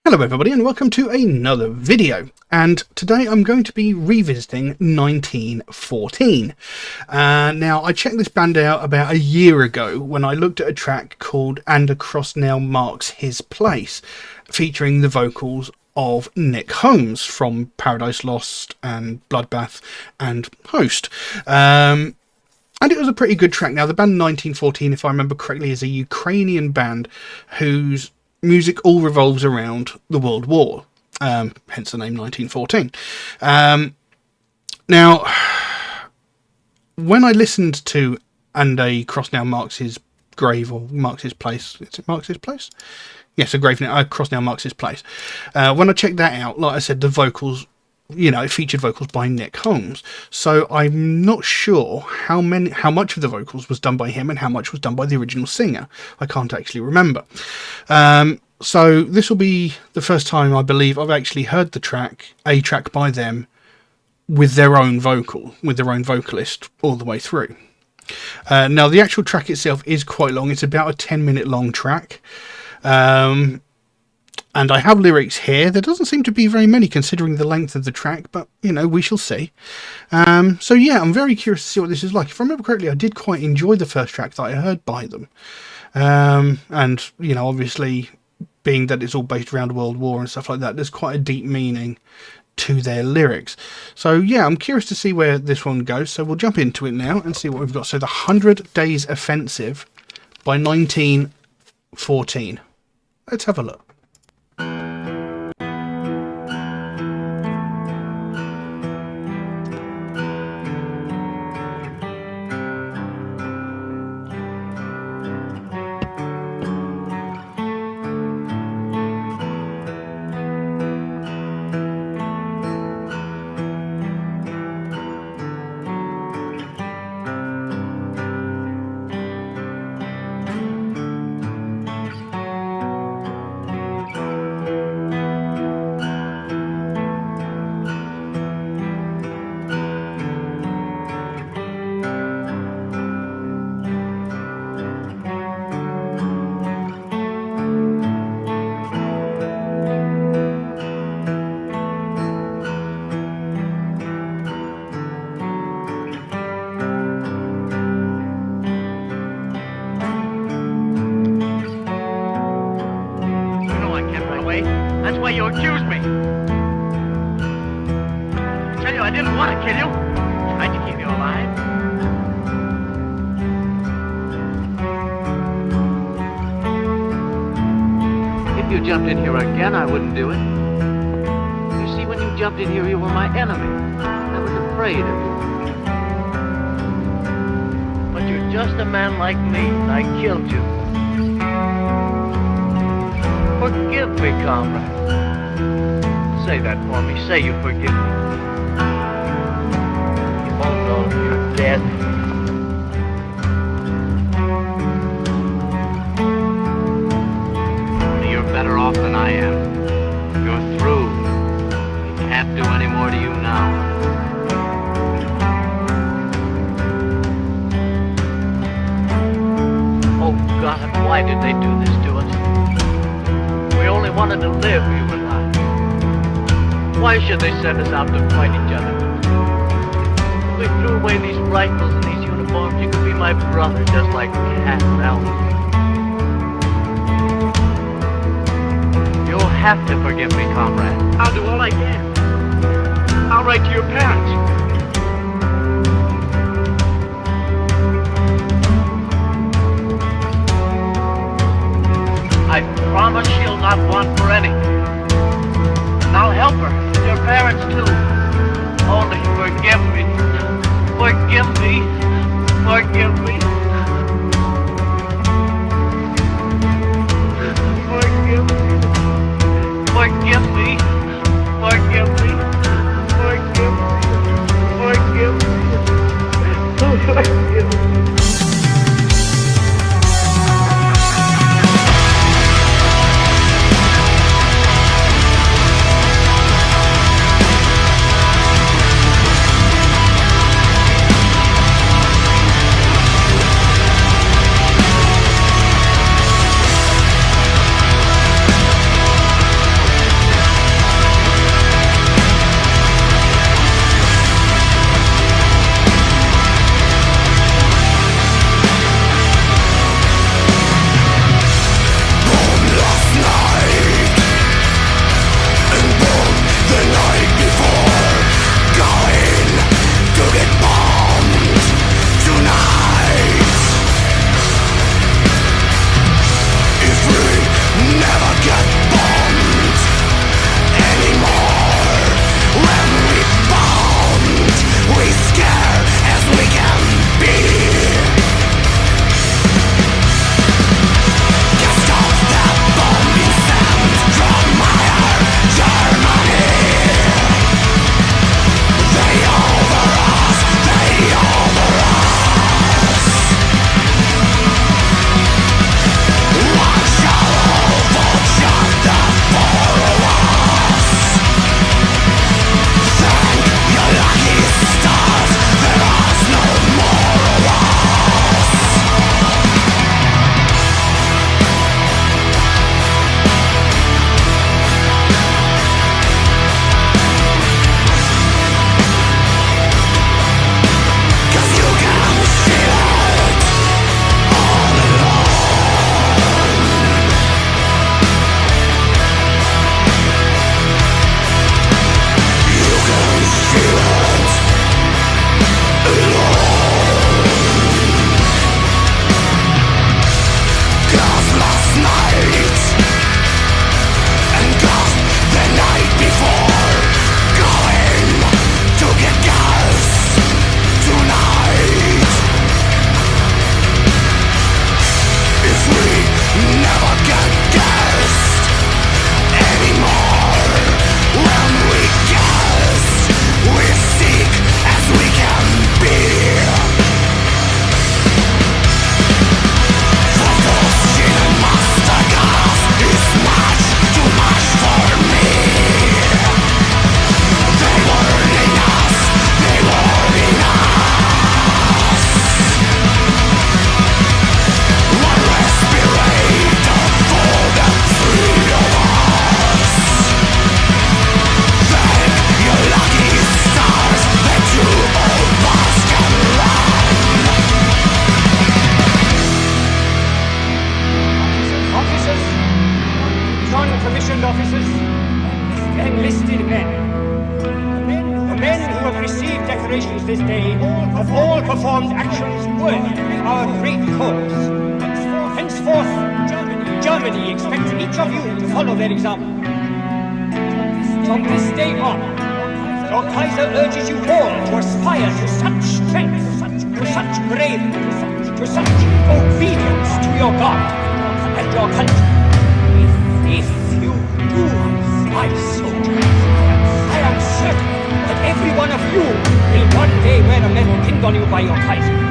Hello everybody and welcome to another video, and today I'm going to be revisiting 1914. Now I checked this band out about a year ago when I looked at a track called "And a Cross Now Marks His Place", featuring the vocals of Nick Holmes from Paradise Lost and Bloodbath and Host. And it was a pretty good track. Now the band 1914, if I remember correctly, is a Ukrainian band whose music all revolves around the World War, hence the name 1914. Now, when I listened to "And a Cross Now Marks His Grave" or marks his place, is it marks his place? Yes, a cross now marks his place. When I checked that out, like I said, the vocals, it featured vocals by Nick Holmes. So I'm not sure how much of the vocals was done by him and how much was done by the original singer. I can't actually remember. So this will be the first time I believe I've actually heard a track by them with their own vocalist all the way through. Now the actual track itself is quite long. It's about a 10-minute long track. And I have lyrics here. There doesn't seem to be very many considering the length of the track, but, we shall see. So yeah, I'm very curious to see what this is like. If I remember correctly, I did quite enjoy the first track that I heard by them. And, obviously, being that it's all based around World War and stuff like that, there's quite a deep meaning to their lyrics. So yeah, I'm curious to see where this one goes. So we'll jump into it now and see what we've got. So the 100 Days Offensive by 1914. Let's have a look. That's why you accused me. I tell you, I didn't want to kill you. I tried to keep you alive. If you jumped in here again, I wouldn't do it. You see, when you jumped in here, you were my enemy. I was afraid of you. But you're just a man like me, and I killed you. Forgive me, comrade. Say that for me. Say you forgive me. Oh no, you're dead. You're better off than I am. You're through. I can't do any more to you now. Oh God, why did they do this to us? We only wanted to live, you and I. Why should they send us out to fight each other? If we threw away these rifles and these uniforms, you could be my brother, just like Cat and Elm. You'll have to forgive me, comrade. I'll do all I can. I'll write to your parents. I promise she'll not want for anything. And I'll help her, your parents too. Only forgive me. Forgive me. Forgive me. Forgive me. Forgive me. Forgive me. Forgive me. Forgive me. Forgive me. officers, enlisted men. The men who have received decorations this day have all performed actions worthy of our great cause. Henceforth, Germany expects each of you to follow their example. From this day on, your Kaiser urges you all to aspire to such strength, to such bravery, to such obedience to your God and your country. If you do, my soldiers, I am certain that every one of you will one day wear a medal pinned on you by your Kaiser.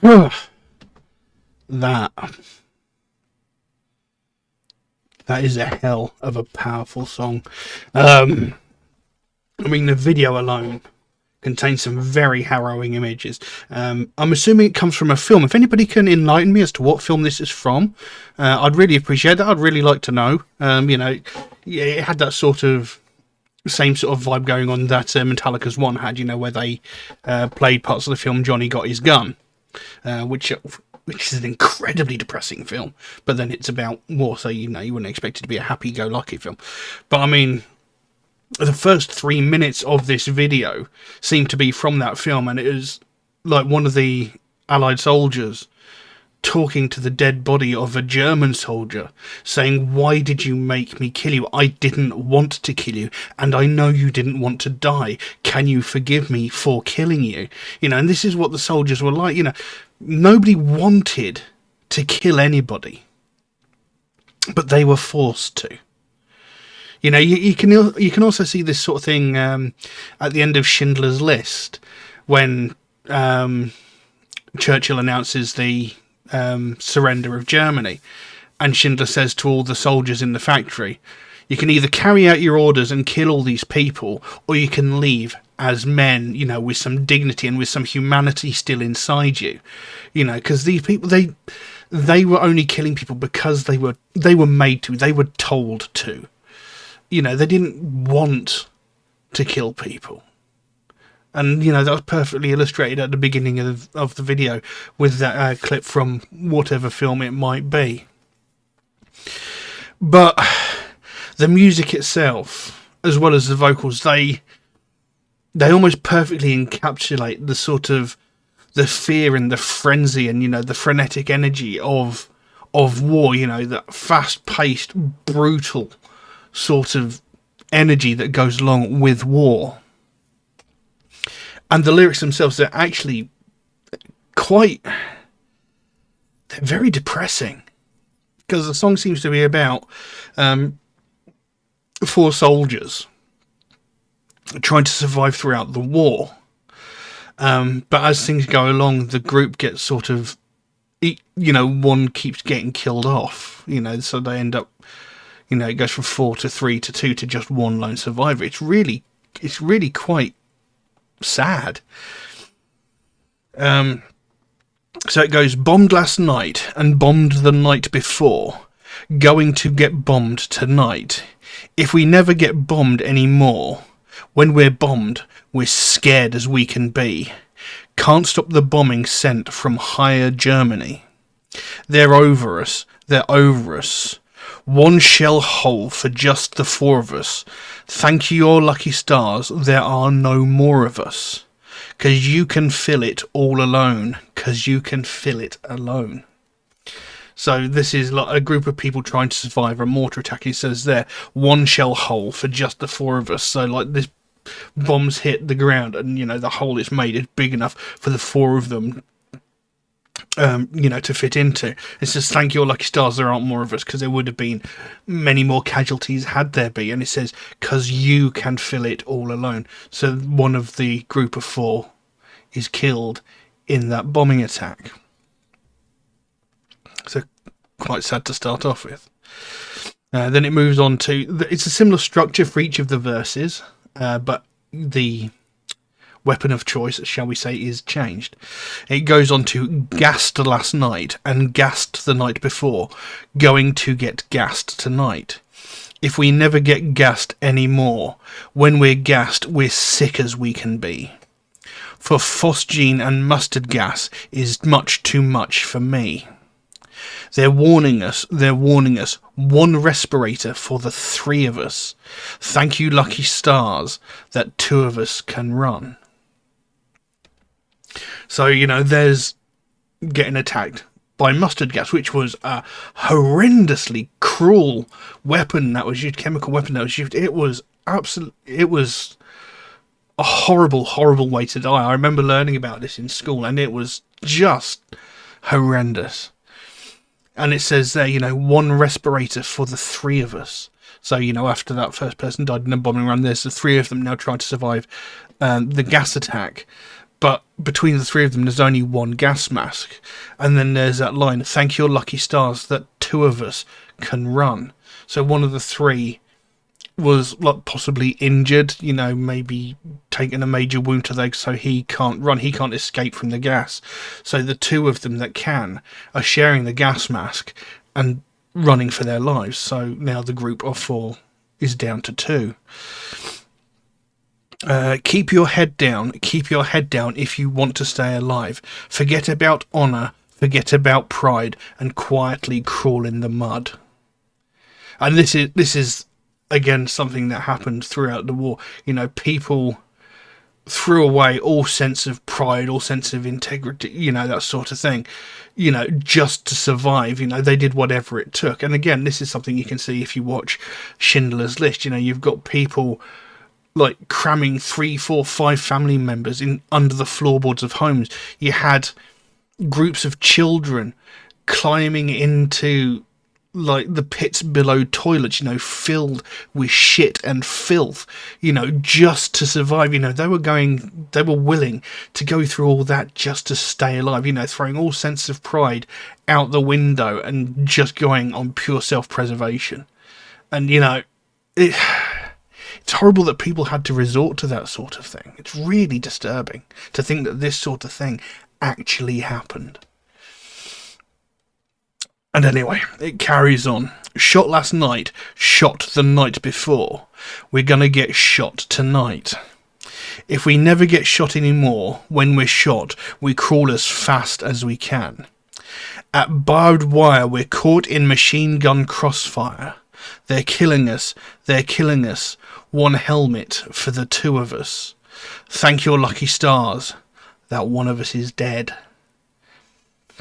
Wow. That that is a hell of a powerful song. I mean, the video alone contains some very harrowing images. I'm assuming it comes from a film. If anybody can enlighten me as to what film this is from, I'd really appreciate that. I'd really like to know. Yeah, it had that sort of same sort of vibe going on that Metallica's One had, where they played parts of the film Johnny Got His Gun, which is an incredibly depressing film. But then it's about war, so you wouldn't expect it to be a happy-go-lucky film. But I mean, the first 3 minutes of this video seem to be from that film, and it is like one of the Allied soldiers talking to the dead body of a German soldier, saying, "Why did you make me kill you? I didn't want to kill you, and I know you didn't want to die. Can you forgive me for killing you?" You know, and this is what the soldiers were like. You know, nobody wanted to kill anybody, but they were forced to. You know, you can also see this sort of thing at the end of Schindler's List, when Churchill announces the surrender of Germany, and Schindler says to all the soldiers in the factory, "You can either carry out your orders and kill all these people, or you can leave as men, you know, with some dignity and with some humanity still inside you." You know, because these people, they were only killing people because they were made to, they were told to. You know, they didn't want to kill people. And, you know, that was perfectly illustrated at the beginning of the video with that clip from whatever film it might be. But the music itself, as well as the vocals, they almost perfectly encapsulate the sort of the fear and the frenzy and, you know, the frenetic energy of war. You know, that fast-paced, brutal sort of energy that goes along with war. And the lyrics themselves are actually they're very depressing, because the song seems to be about 4 soldiers trying to survive throughout the war. But as things go along, the group gets sort of, you know, one keeps getting killed off, you know, so they end up, you know, it goes from 4 to 3 to 2 to just one lone survivor. It's really quite sad. So it goes, "Bombed last night and bombed the night before, going to get bombed tonight. If we never get bombed anymore, when we're bombed, we're scared as we can be. Can't stop the bombing sent from higher Germany. They're over us, they're over us. One shell hole for just the 4 of us. Thank you, your lucky stars, there are no more of us. 'Cause you can fill it all alone. 'Cause you can fill it alone." So this is like a group of people trying to survive a mortar attack. He says there, one shell hole for just the 4 of us. So like this bombs hit the ground, and, you know, the hole it's made is big enough for the 4 of them, you know, to fit into. It says, "Thank your lucky stars, there aren't more of us," because there would have been many more casualties had there be. And it says, "'Cause you can fill it all alone." So one of the group of 4 is killed in that bombing attack. So quite sad to start off with. Then it moves on to, it's a similar structure for each of the verses, but the weapon of choice, shall we say, is changed. It goes on to "gassed last night and gassed the night before, going to get gassed tonight. If we never get gassed anymore, when we're gassed, we're sick as we can be. For phosgene and mustard gas is much too much for me. They're warning us, one respirator for the 3 of us. Thank you, lucky stars, that 2 of us can run." So, you know, there's getting attacked by mustard gas, which was a horrendously cruel weapon that was used, chemical weapon that was used. It was a horrible, horrible way to die. I remember learning about this in school, and it was just horrendous. And it says there, you know, one respirator for the 3 of us. So, you know, after that first person died in a bombing run, there's the 3 of them now trying to survive the gas attack. But between the 3 of them, there's only one gas mask. And then there's that line, "Thank your lucky stars that 2 of us can run." So one of the 3 was like possibly injured, you know, maybe taken a major wound to the leg, so he can't run, he can't escape from the gas. So the 2 of them that can are sharing the gas mask and running for their lives. So now the group of 4 is down to 2. Keep your head down if you want to stay alive. Forget about honour, forget about pride, and quietly crawl in the mud. And this is again, something that happened throughout the war. You know, people threw away all sense of pride, all sense of integrity, you know, that sort of thing, you know, just to survive. You know, they did whatever it took. And again, this is something you can see if you watch Schindler's List. You know, you've got people like cramming 3, 4, 5 family members in under the floorboards of homes. You had groups of children climbing into like the pits below toilets, you know, filled with shit and filth, you know, just to survive. You know, they were willing to go through all that just to stay alive, you know, throwing all sense of pride out the window and just going on pure self-preservation. And, you know, it's horrible that people had to resort to that sort of thing. It's really disturbing to think that this sort of thing actually happened. And anyway, it carries on. Shot last night, shot the night before. We're gonna get shot tonight. If we never get shot anymore, when we're shot, we crawl as fast as we can. At barbed wire, we're caught in machine gun crossfire. They're killing us, they're killing us. One helmet for the 2 of us. Thank your lucky stars that one of us is dead.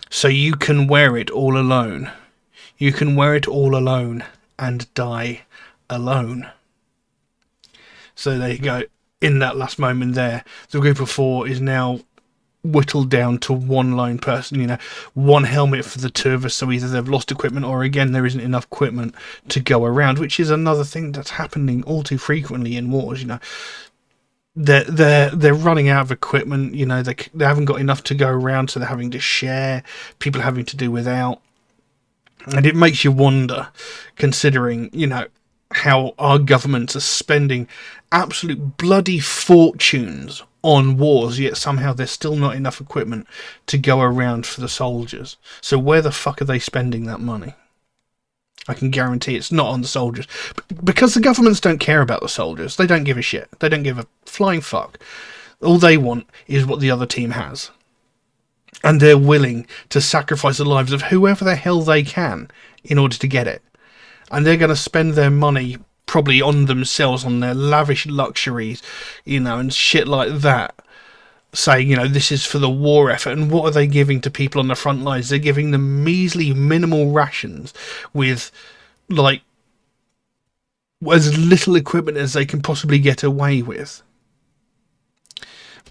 So you can wear it all alone. You can wear it all alone and die alone. So there you go. In that last moment there, the group of 4 is now whittled down to one lone person, you know, one helmet for the 2 of us. So either they've lost equipment or again there isn't enough equipment to go around, which is another thing that's happening all too frequently in wars. You know, they're running out of equipment. You know, they haven't got enough to go around, so they're having to share. People are having to do without, and it makes you wonder, considering, you know, how our governments are spending absolute bloody fortunes on wars, yet somehow there's still not enough equipment to go around for the soldiers. So where the fuck are they spending that money? I can guarantee it's not on the soldiers. Because the governments don't care about the soldiers. They don't give a shit. They don't give a flying fuck. All they want is what the other team has. And they're willing to sacrifice the lives of whoever the hell they can in order to get it. And they're going to spend their money probably on themselves, on their lavish luxuries, you know, and shit like that. Saying, you know, this is for the war effort. And what are they giving to people on the front lines? They're giving them measly minimal rations with, like, as little equipment as they can possibly get away with.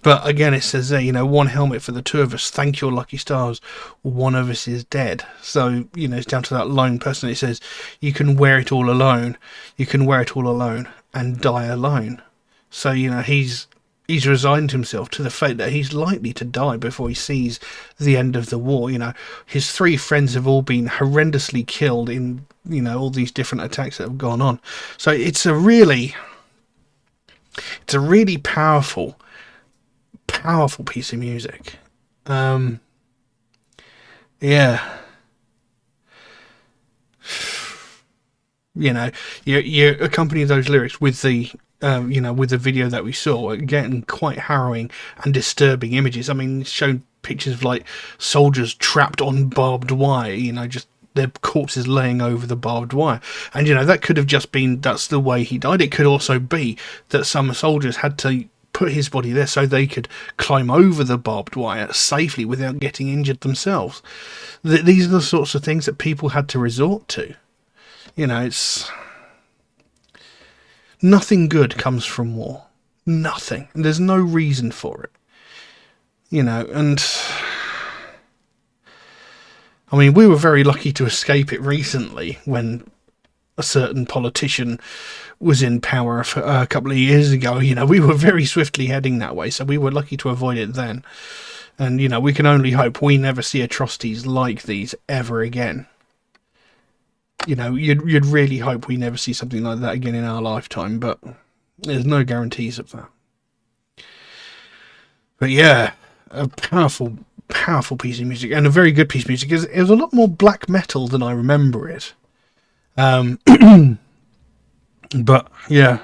But again, it says there, you know, one helmet for the 2 of us. Thank your lucky stars. One of us is dead. So, you know, it's down to that lone person. It says, you can wear it all alone. You can wear it all alone and die alone. So, you know, he's resigned himself to the fate that he's likely to die before he sees the end of the war. You know, his 3 friends have all been horrendously killed in, you know, all these different attacks that have gone on. So it's a really powerful piece of music. Yeah. You know, you accompany those lyrics with the you know, with the video that we saw, getting quite harrowing and disturbing images. I mean, showing pictures of like soldiers trapped on barbed wire, you know, just their corpses laying over the barbed wire. And, you know, that could have just been, that's the way he died. It could also be that some soldiers had to put his body there so they could climb over the barbed wire safely without getting injured themselves. These are the sorts of things that people had to resort to. You know, it's... Nothing good comes from war. Nothing. There's no reason for it. You know, and... I mean, we were very lucky to escape it recently when a certain politician was in power a couple of years ago. You know, we were very swiftly heading that way, so we were lucky to avoid it then. And, you know, we can only hope we never see atrocities like these ever again. You know, you'd really hope we never see something like that again in our lifetime, but there's no guarantees of that. But yeah, a powerful piece of music, and a very good piece of music. It was a lot more black metal than I remember it. But yeah,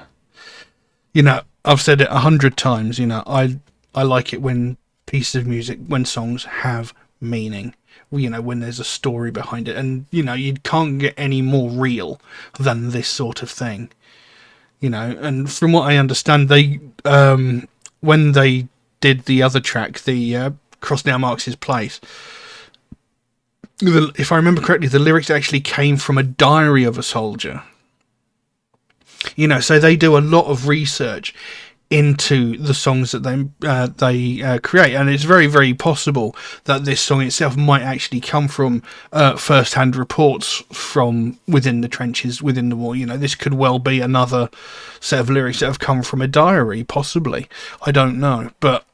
you know, I've said it 100 times, you know, I like it when pieces of music, when songs have meaning, you know, when there's a story behind it. And, you know, you can't get any more real than this sort of thing. you know. And from what I understand, they when they did the other track, the Cross Now Marks His Place, if I remember correctly, the lyrics actually came from a diary of a soldier. You know, so they do a lot of research into the songs that they create, and it's very, very possible that this song itself might actually come from first-hand reports from within the trenches, within the war. You know, this could well be another set of lyrics that have come from a diary, possibly. I don't know, but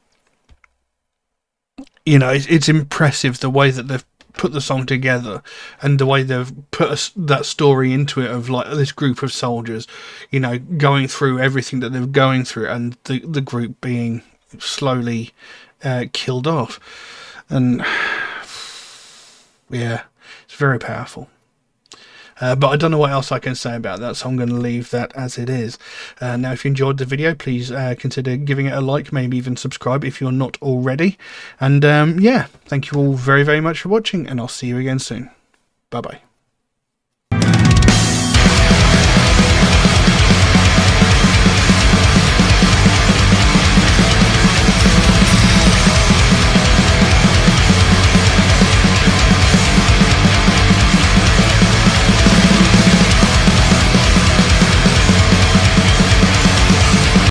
you know, it's impressive the way that they've put the song together and the way they've put that story into it of like this group of soldiers, you know, going through everything that they're going through, and the group being slowly killed off. And yeah, it's very powerful. But I don't know what else I can say about that, so I'm going to leave that as it is. Now, if you enjoyed the video, please consider giving it a like, maybe even subscribe if you're not already. And yeah, thank you all very, very much for watching, and I'll see you again soon. Bye-bye.